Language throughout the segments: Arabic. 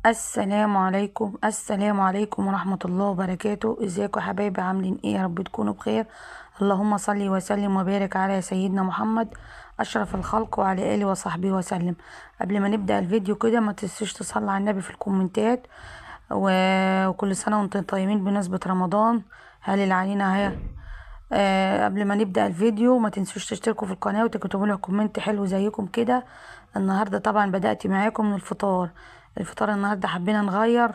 السلام عليكم ورحمة الله وبركاته. ازيكم يا حبايبي؟ عاملين ايه؟ يا رب تكونوا بخير. اللهم صل وسلم وبارك على سيدنا محمد اشرف الخلق وعلى اله وصحبه وسلم. قبل ما نبدأ الفيديو كده ما تنسوش تصلي على النبي في الكومنتات وكل سنة وانتم طيبين بمناسبة رمضان. هل علينا اهي. قبل ما نبدأ الفيديو ما تنسوش تشتركوا في القناة وتكتبوا لي كومنت حلو زيكم كده. النهاردة طبعا بدأت معاكم من الفطار النهاردة حبينا نغير.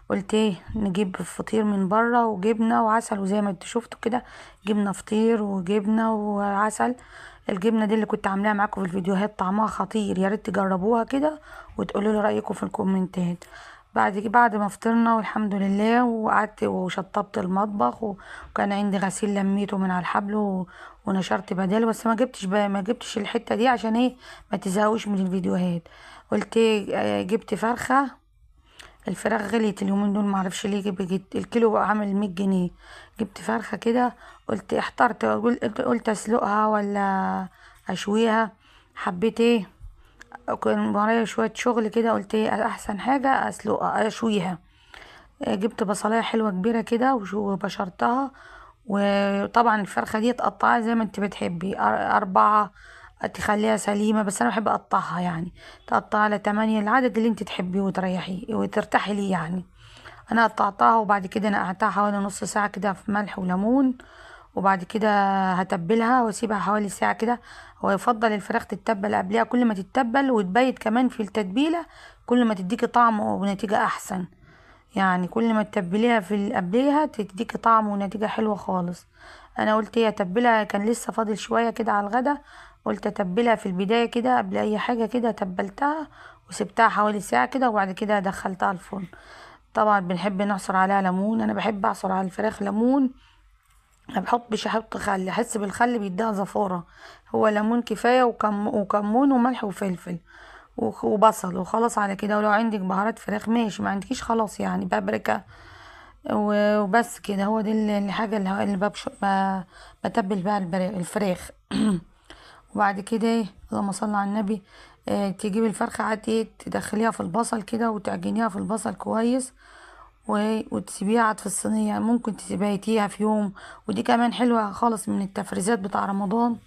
قلت ايه نجيب فطير من بره وجبنة وعسل، وزي ما انتوا شفتوا كده جبنة فطير وجبنة وعسل. الجبنة دي اللي كنت عاملاها معاكم في الفيديوهات طعمها خطير، يا ريت تجربوها كده وتقولوا لي رأيكم في الكومنتات. بعد ما فطرنا والحمد لله، وقعدت وشطبت المطبخ وكان عندي غسيل لميته من على الحبل ونشرت بداله، بس ما جبتش الحتة دي عشان ايه ما تزهقوش من الفيديوهات. قلت ايه جبت فرخة. الفراخ غليت اليومين دول، معرفش ليه، جبت الكيلو عامل 100 جنيه. جبت فرخة كده. قلت احترت، قلت اسلقها ولا اشويها. حبيت ايه، كان ورايا شوية شغل كده، قلت ايه احسن حاجة اسلقها اشويها. جبت بصلاية حلوة كبيرة كده وبشرتها. وطبعا الفرخة دي تقطعها زي ما انت بتحبي، 4 تخليها سليمة، بس انا بحب اقطعها يعني. تقطعها على 8، العدد اللي انت تحبيه وتريحي وترتاحي ليه يعني. انا قطعتها وبعد كده نقعتها حوالي نص ساعة كده في ملح وليمون. وبعد كده هتبلها واسيبها حوالي ساعة كده. هو يفضل الفراخ تتبل قبلها، كل ما تتبل وتبيت كمان في التتبيلة كل ما تديكي طعم ونتيجة احسن. يعني كل ما تتبليها في قبليها تديكي طعم ونتيجة حلوة خالص. انا قلت ايه اتبلها، كان لسه فاضل شوية كده على الغدا. قلت اتبلها في البداية كده قبل اي حاجة كده، تبلتها وسبتها حوالي ساعة كده، وبعد كده دخلتها الفرن. طبعا بنحب نعصر عليها ليمون، انا بحب اعصر على الفراخ ليمون. ما بحبش احط خل، احس بالخل بيديها زفارة. هو ليمون كفاية وكمون وملح وفلفل وبصل وخلاص على كده. ولو عندك بهارات فراخ ماشي، ما عندكيش خلاص يعني بابريكا وبس كده. هو دي الحاجة اللي بتبل بقى الفراخ. وبعد كده ايه، اللهم صل على النبي. تجيبي الفرخة عادي تدخليها في البصل كده وتعجنيها في البصل كويس. وتسيبيها عاد في الصينية، ممكن تبيتيها في يوم. ودي كمان حلوة خالص من التفريزات بتاع رمضان.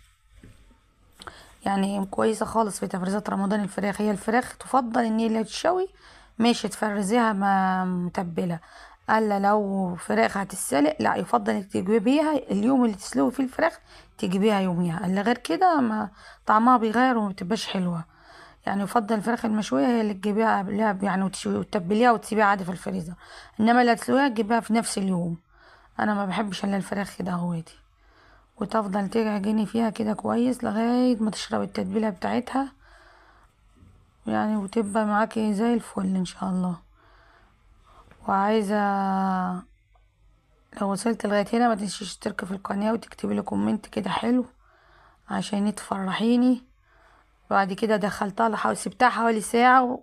يعني كويسة خالص في تفريزات رمضان الفراخ. هي الفراخ تفضل ان هي تشوي ماشي، تفرزيها ما متبلة. الا لو فراخ هتتسلق لا، يفضل انك تجيبيها اليوم اللي تسلقي فيه الفراخ، تجيبيها يوميها. الا غير كده ما طعمها بيغير وما بتبقاش حلوة. يعني يفضل الفراخ المشوية هي اللي تجيبيها قبلها يعني وتتبليها وتسيبيها عادي في الفريزر. انما اللي تسلقيها تجيبيها في نفس اليوم. انا ما بحبش الا الفراخ كده اهوتي. وتفضل تعجني فيها كده كويس لغاية ما تشرب التتبيلة بتاعتها يعني، وتبقى معاكي زي الفل ان شاء الله. وعايزة لو وصلت لغاية هنا ما تنسيش تشتركي في القناة وتكتبي لي كومنت كده حلو عشان تفرحيني. بعد كده دخلتها سبتها حوالي ساعة.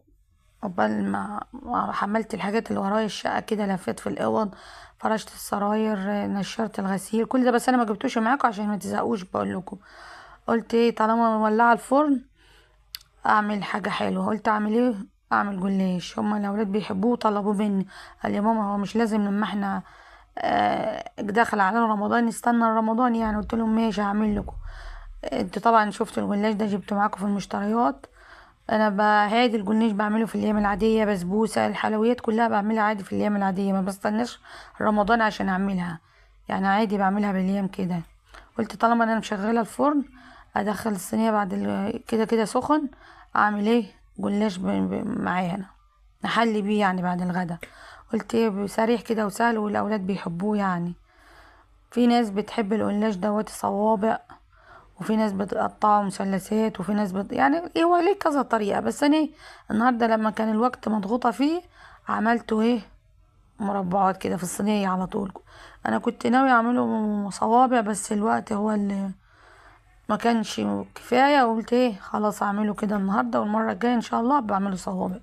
قبل ما حملت الحاجات اللي ورايا الشقة كده، لفيت في الأوض، فرشت السراير، نشرت الغسيل، كل ده. بس انا ما جبتوش معاكم عشان ما تزهقوش بقول لكم. قلت ايه طالما مولعه الفرن اعمل حاجه حلوه. قلت اعمل ايه، اعمل جلاش. هما الاولاد بيحبوه طلبوه مني. قال لي ماما هو مش لازم لما احنا داخل على رمضان نستنى رمضان يعني. قلت لهم ماشي هعمل لكم. انتوا طبعا شفتوا الجلاش ده جبته معاكم في المشتريات. انا هادي الجلاش بعمله في الايام العاديه، بسبوسه الحلويات كلها بعملها عادي في الايام العاديه، ما بستناش رمضان عشان اعملها. يعني عادي بعملها بالايام كده. قلت طالما انا مشغله الفرن ادخل الصينيه بعد كده كده سخن. اعمل ايه جلاش معانا نحلي بيه يعني بعد الغدا. قلت ايه سريع كده وسهل والاولاد بيحبوه يعني. في ناس بتحب القلاش دوت صوابع، وفي ناس بتقطعه مثلثات، وفي ناس يعني ايه هو ليه كذا طريقة. بس انا النهاردة لما كان الوقت مضغوطة فيه عملته ايه مربعات كده في الصينية على طول. انا كنت ناوي اعمله صوابع بس الوقت هو اللي ما كانش كفاية. قلت ايه خلاص اعمله كده النهاردة، والمرة الجاية ان شاء الله بعمله صوابع.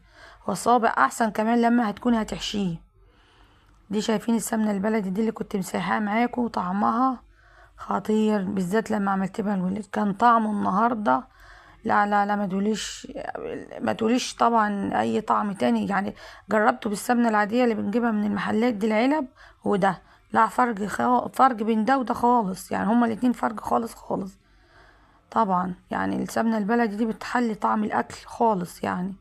هو الصوابع احسن كمان لما هتكوني هتحشيه. دي شايفين السمنة البلدي دي اللي كنت مسيحاها معاكم، طعمها خطير بالذات لما عملت بها الولاد. كان طعمه النهارده لا لا لا، ما تقوليش طبعا اي طعم تاني يعني. جربته بالسمنه العاديه اللي بنجيبها من المحلات دي العلب، وده لا فرق فرق بين ده وده خالص يعني، هما الاتنين فرق خالص خالص. طبعا يعني السمنه البلدي دي بتحلي طعم الاكل خالص يعني.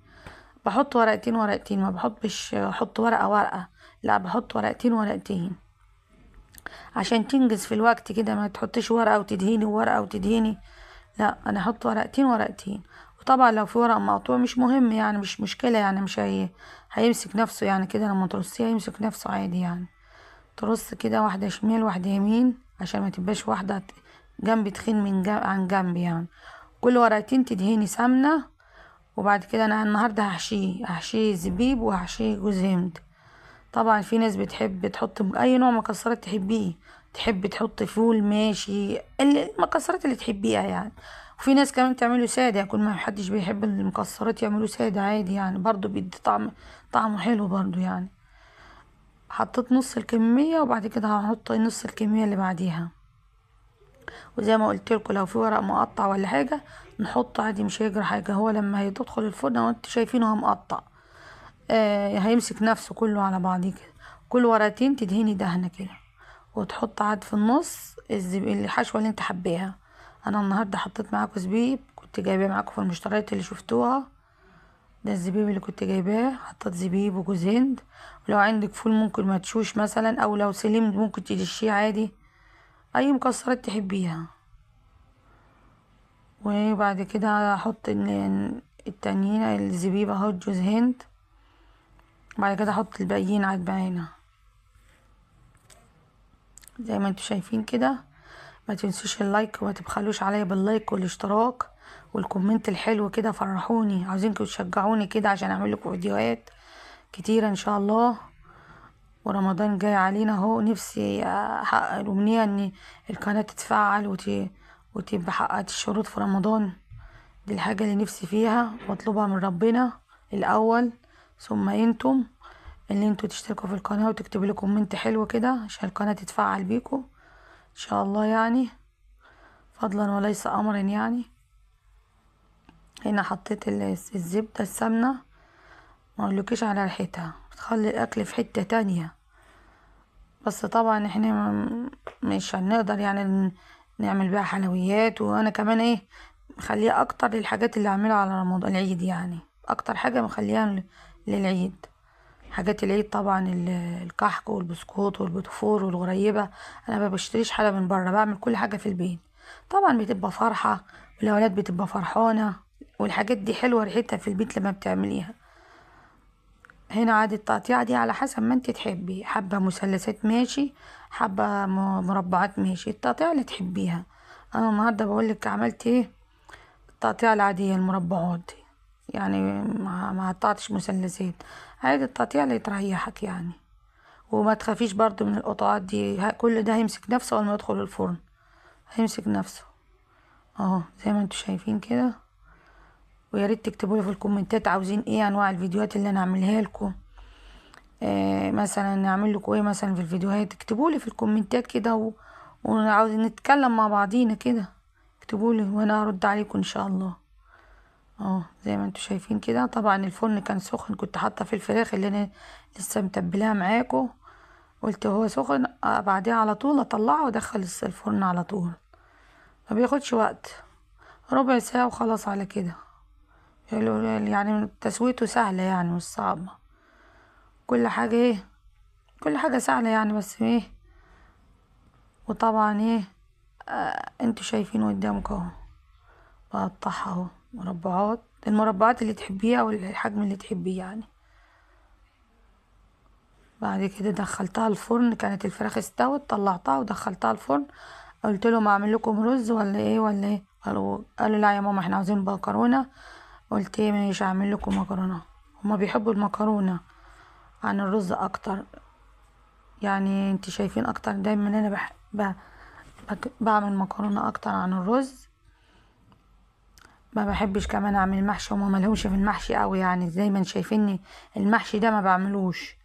بحط ورقتين ورقتين، ما بحطش احط ورقه ورقه، لا بحط ورقتين ورقتين عشان تنجز في الوقت كده. ما تحطش ورقة وتدهيني وورقة وتدهيني، لا انا احط ورقتين ورقتين. وطبعا لو في ورق مقطوع مش مهم يعني، مش مشكلة يعني، مش هيمسك نفسه يعني كده، لما ترصيه هيمسك نفسه عادي يعني. ترص كده واحدة شمال واحدة يمين عشان ما تبقاش واحدة جنب تخين من جنب عن جنب يعني. كل ورقتين تدهيني سمنة. وبعد كده انا النهاردة هحشيه زبيب وهحشيه جوز هند. طبعا في ناس بتحب تحط اي نوع مكسرات تحبيه، تحب تحط فول ماشي، المكسرات اللي تحبيها يعني. وفي ناس كمان تعمله ساده، يكون ما حدش بيحب المكسرات يعملوه ساده عادي يعني، برضو بيدي طعمه حلو برضو يعني. حطيت نص الكميه وبعد كده هحط نص الكميه اللي بعديها. وزي ما قلت لكم لو في ورق مقطع ولا حاجه نحطه عادي، مش هيجرى حاجه. هو لما هيدخل الفرن وانتوا شايفينه هو مقطع، هيمسك نفسه كله على بعضيه كده. كل ورقتين تدهني دهنة كده، وتحط عاد في النص الحشوة اللي انت حبيها. انا النهاردة حطيت معاكم زبيب، كنت جايباه معاكم في المشتريات اللي شفتوها. ده الزبيب اللي كنت جايباه، حطيت زبيب وجوز هند. ولو عندك فول ممكن مدشوش مثلا، او لو سليم ممكن تدشيه عادي، اي مكسرات تحبيها. وبعد كده احط التانيين الزبيب اهو جوز هند. بعد كده احط الباقيين عاد بعينها زي ما انتوا شايفين كده. ما تنسوش اللايك وما تبخلوش عليا باللايك والاشتراك والكومنت الحلو كده، فرحوني، عاوزينكم تشجعوني كده عشان اعمل لكم فيديوهات كتيره ان شاء الله. ورمضان جاي علينا اهو، نفسي احقق الامنيه ان القناه تتفعل وتبقى حققت الشروط في رمضان. دي الحاجه اللي نفسي فيها واطلبها من ربنا الاول، ثم انتم اللي انتوا تشتركوا في القناه وتكتبوا لي كومنت حلو كده عشان القناه تتفعل بيكم ان شاء الله يعني، فضلا وليس امرا يعني. هنا حطيت الزبدة السمنة، ما اقولكيش على ريحتها بتخلي الاكل في حتة تانية. بس طبعا احنا مش هنقدر يعني نعمل بيها حلويات. وانا كمان ايه مخليها اكتر للحاجات اللي اعملها على رمضان العيد يعني، اكتر حاجة مخليها للعيد. حاجات العيد طبعا الكحك والبسكوت والبوتفور والغريبة. انا ما بشتريش حاجة من بره، بعمل كل حاجة في البيت. طبعا بتبقى فرحة والاولاد بتبقى فرحانة، والحاجات دي حلوة ريحتها في البيت لما بتعمليها. هنا عادي التقطيعة دي على حسب ما انت تحبي، حابة مثلثات ماشي، حابة مربعات ماشي، التقطيعة اللي تحبيها. انا النهاردة بقولك عملت ايه، التقطيعة العادية المربعات دي يعني، ما قطعتش مثلثات، عادي التقطيع اللي تريحك يعني. وما تخافيش برضو من القطعات دي، كل ده هيمسك نفسه اول ما يدخل الفرن، هيمسك نفسه اهو زي ما انتوا شايفين كده. ويا ريت تكتبوا لي في الكومنتات عاوزين ايه انواع الفيديوهات اللي انا اعملها لكم. مثلا نعمل لكم ايه مثلا في الفيديوهات، اكتبوا لي في الكومنتات كده وعاوزين نتكلم مع بعضينا كده، اكتبوا لي وانا ارد عليكم ان شاء الله. زي ما انتوا شايفين كده. طبعا الفرن كان سخن، كنت حاطه في الفراخ اللي انا لسه متبلاها معاكم، قلت هو سخن بعدها على طول اطلعه وادخل الفرن على طول، ما بياخدش وقت، ربع ساعه وخلاص على كده يعني. تسويته سهله يعني مش صعبه، كل حاجه ايه، كل حاجه سهله يعني، بس ايه. وطبعا ايه انتوا شايفين قدامكم اهو، بقطعها اهو مربعات، المربعات اللي تحبيها والحجم اللي تحبيه يعني. بعد كده دخلتها الفرن، كانت الفراخ استوت، طلعتها ودخلتها الفرن. قلت لهم اعمل لكم رز ولا ايه ولا ايه، قالوا لا يا ماما احنا عاوزين مكرونه. قلت ايه ماشي اعمل لكم مكرونه. هما بيحبوا المكرونه عن الرز اكتر يعني، انت شايفين اكتر دايما انا بعمل مكرونه اكتر عن الرز. ما بحبش كمان اعمل محشي، هما ملهمش في المحشي قوي يعني، دايما شايفيني المحشي ده ما بعملوش،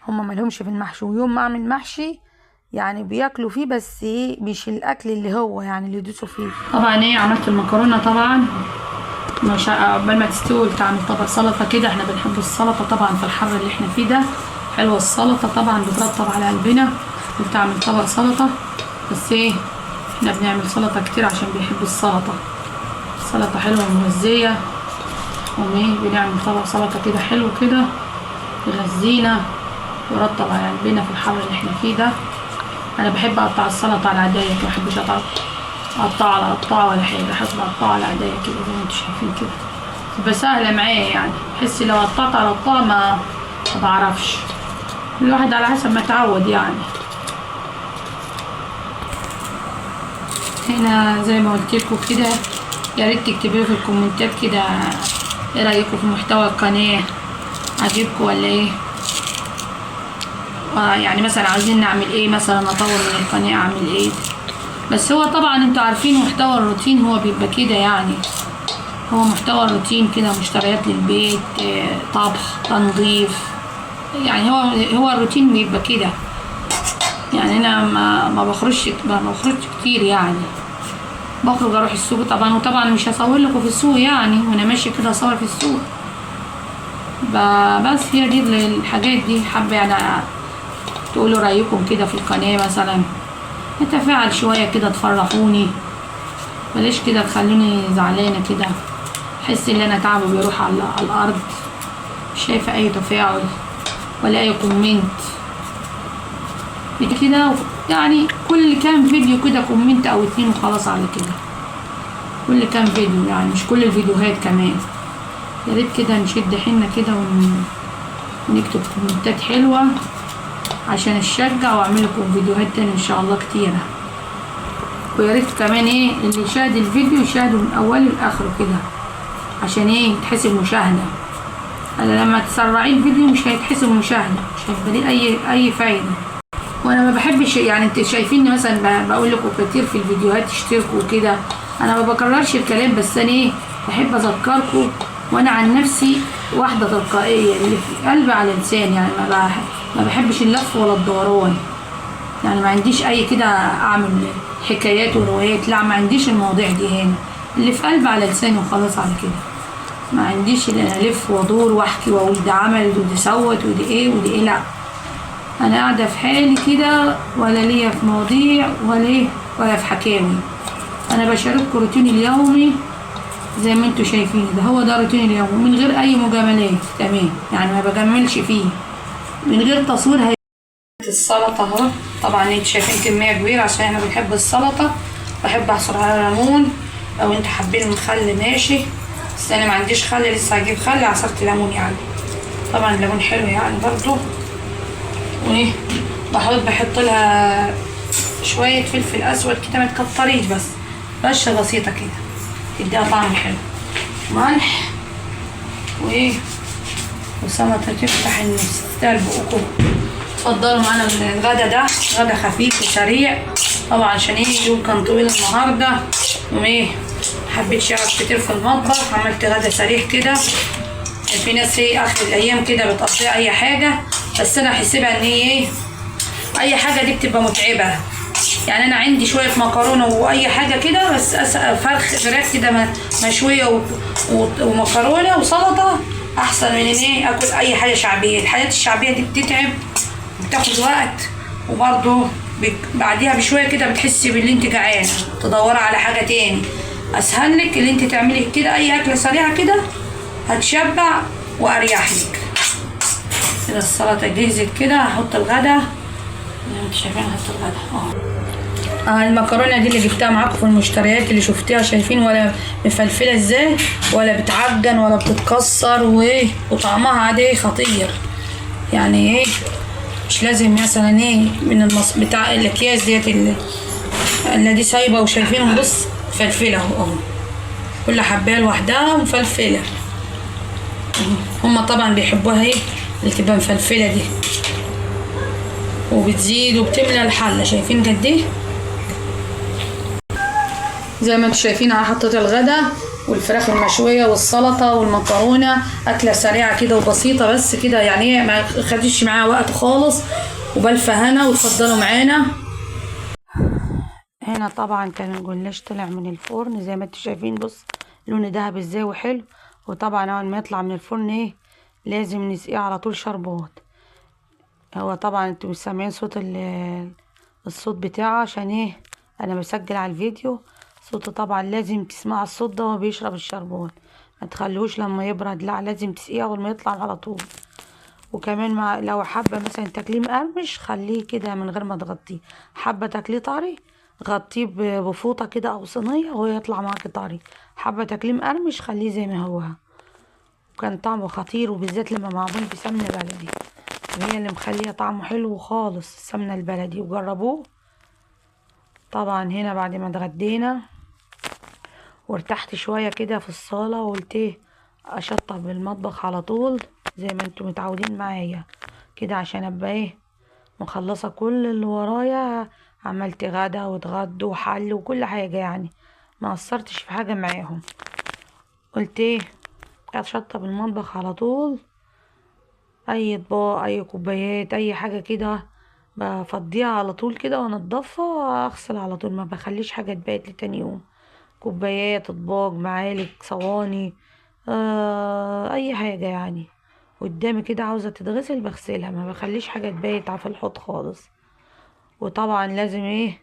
هما ملهمش في المحشي. ويوم ما اعمل محشي يعني بياكلوا فيه، بس ايه مش الاكل اللي هو يعني اللي يدوسوا فيه. طبعا ايه عملت المكرونه طبعا مش عقبال ما تستوي تعمل طبق سلطة كده. احنا بنحب السلطة طبعا في الحر اللي احنا فيه ده. حلوة السلطة طبعا، بترطب على قلبنا وبتعمل طبق سلطة. بس ايه، احنا بنعمل سلطة كتير عشان بيحب السلطة. السلطة حلوة ومغذية، بنعمل طبق سلطة كده حلو كده يغذينا ويرطب على قلبنا في الحر اللي احنا فيه ده. انا بحب اقطع السلطة على ايديا، ما بحبش اقطعها على قطعة ولا حاجة، بحب اقطعها على ايديا كده زي ما انتوا شايفين كده، تبقى سهلة معايا يعني. بحس لو قطعت على قطعة ما بعرفش، الواحد على حسب ما اتعود يعني. هنا زي ما قلت لكم كده، يا ريت تكتبوا في الكومنتات كده ايه رايكم في محتوى القناه، عجبكم ولا ايه؟ يعني مثلا عايزين نعمل ايه، مثلا اطور من القناه اعمل ايه. بس هو طبعا انتوا عارفين محتوى الروتين هو بيبقى كده يعني، هو محتوى الروتين كده، مشتريات للبيت، طبخ، تنظيف، يعني هو الروتين بيبقى كده يعني. انا ما بخرجش كتير يعني، بخرج اروح السوق طبعا، وطبعا مش هصور لكم في السوق يعني وانا ماشي كده اصور في السوق. بس هي دي الحاجات دي، حابه يعني تقولوا رايكم كده في القناه، مثلا نتفاعل شويه كده، تفرحوني، بلاش كده تخلوني زعلانه كده، احس ان انا تعبي بيروح على الارض. مش شايفه اي تفاعل ولا اي كومنت كده يعني. كل كام فيديو كده كومنت او 2 وخلاص على كده، كل كام فيديو يعني، مش كل الفيديوهات كمان. يا ريت كده نشد حيلنا كده ونكتب كومنتات حلوة عشان اشجع واعمل لكم فيديوهات تاني ان شاء الله كتيرة. ويا ريت كمان ايه، اللي يشاهد الفيديو يشاهده من اوله لاخره كده، عشان ايه، تحسب مشاهدة. انا لما تسرعي الفيديو مش هيتحسب مشاهدة، مش هيبقى ليه اي فايدة. وانا ما بحبش يعني، انت شايفيني مثلا بقول لكم كتير في الفيديوهات اشتركوا وكده، انا ما بكررش الكلام، بس انا ايه، بحب اذكركم. وانا عن نفسي واحده تلقائيه، اللي في قلبي على لساني يعني، ما بحبش اللف ولا الدوران يعني. ما عنديش اي كده اعمل حكايات وروايات، لا، ما عنديش المواضيع دي هنا، اللي في قلبي على لساني وخلاص على كده. ما عنديش اللي انا الف وادور واحكي واقول ده عمل ودي سوت ودي ايه ودي ايه، لا. انا قاعده في حالي كده، ولا ليا في مواضيع ولا في حكاوي. انا بشارككم روتيني اليومي زي ما انتوا شايفين ده، هو ده روتيني اليومي من غير اي مجاملات، تمام يعني، ما بجملش فيه، من غير تصوير. السلطه اهو، طبعا انتوا شايفين كميه كبيره عشان احنا بنحب السلطه. بحب اعصر على ليمون، لو انتوا حابين الخل ماشي، بس انا ما عنديش خل، لسه هجيب خل، عصرت ليمون يعني. طبعا الليمون حلو يعني برضو. وايه، بحط لها شويه فلفل اسود كده، ما تكتريش، بس رشه بسيطه كده تديها طعم حلو، ملح وايه، وسلطه تفتح النفس، تستاهل بقكم. اتفضلوا معانا الغدا ده، غدا خفيف وسريع طبعا، عشان ايه، اليوم كان طويل النهارده، وايه، حبيتش اقعد كتير في المطبخ، عملت غدا سريع كده. في ناس ايه اخر الايام كده بتقضيها اي حاجه، بس انا احسبها ان هي ايه، اي حاجه دي بتبقى متعبه يعني. انا عندي شويه مكرونه واي حاجه كده، بس فراخ كده مشويه ومكرونه وسلطه احسن من ان ايه اكل اي حاجه شعبيه. الحاجات الشعبيه دي بتتعب وبتاخد وقت، وبرضه بعديها بشويه كده بتحسي باللي انت جعانه، تدوري على حاجه تاني. اسهل لك اللي انت تعملي كده اي اكله سريعه كده، هتشبع واريح لك. كده السلطه جهزت كده، هحط الغدا زي ما انتوا شايفين، هحط الغدا المكرونه دي اللي جبتها معاكم في المشتريات اللي شفتيها، شايفين ولا مفلفله ازاي، ولا بتعجن ولا بتتكسر، وطعمها عادي خطير يعني. ايه، مش لازم مثلا ايه من بتاع الاكياس ديت اللي دي سايبه، وشايفين بص فلفله اهو، كل حبايه لوحدها مفلفله. هما طبعا بيحبوها ايه اللي تبقى مفلفله دي، وبتزيد وبتملى الحله، شايفين قد ايه. زي ما انتم شايفين انا حطيت الغدا والفراخ المشويه والسلطه والمكرونه، اكله سريعه كده وبسيطه بس كده يعني، ما خدتش معاها وقت خالص، وبالف هنا. وتفضلوا معانا. هنا طبعا كان الجلاش طلع من الفرن زي ما انتم شايفين، بص لونه دهب ازاي وحلو. وطبعا اول ما يطلع من الفرن ايه لازم نسقيه على طول شربات. هو طبعا انتوا مش سامعين صوت الصوت بتاعه عشان ايه انا بسجل على الفيديو صوته. طبعا لازم تسمع الصوت ده وهو بيشرب الشربات، ما تخلوش لما يبرد، لا لازم تسقيه اول ما يطلع على طول. وكمان لو حابه مثلا تاكليه مقرمش خليه كده من غير ما تغطيه. حابه تاكليه طري غطيه بفوطه كده او صينيه وهو يطلع معاك طري. حابه تاكليه مقرمش خليه زي ما هو. وكان طعمه خطير، وبالذات لما معمول بسمنه بلدي وهي اللي مخليه طعمه حلو خالص، السمنه البلدي، وجربوه. طبعا هنا بعد ما اتغدينا وارتحت شويه كده في الصاله وقلت ايه اشطب المطبخ على طول زي ما انتم متعودين معايا كده عشان ابقى ايه مخلصه كل اللي ورايا. عملت غدا واتغدى وحل وكل حاجه يعني ما قصرتش في حاجه معاهم. قلت ايه اشطب المطبخ على طول، اي اطباق اي كوبايات اي حاجه كده بفضيها على طول كده وانضفها واغسل على طول، ما بخليش حاجه تبات لتاني يوم. كوبايات اطباق معالق صواني اي حاجه يعني قدامي كده عاوزه تتغسل بغسلها، ما بخليش حاجه تبات في الحوض خالص. وطبعا لازم ايه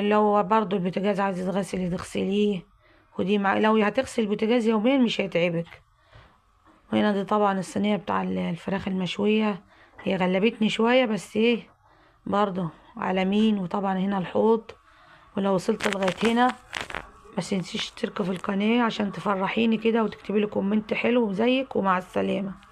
لو برضو البوتاجاز عايز يتغسل تغسليه. ودي لو هتغسل البوتاجاز يوميا مش هيتعبك. وهنا دي طبعا الصينية بتاع الفراخ المشوية، هي غلبتني شوية بس ايه برضو على مين. وطبعا هنا الحوض. ولو وصلت لغاية هنا ما تنسيش تشتركي في القناة عشان تفرحيني كده وتكتبي لي كومنت حلو زيك، ومع السلامة.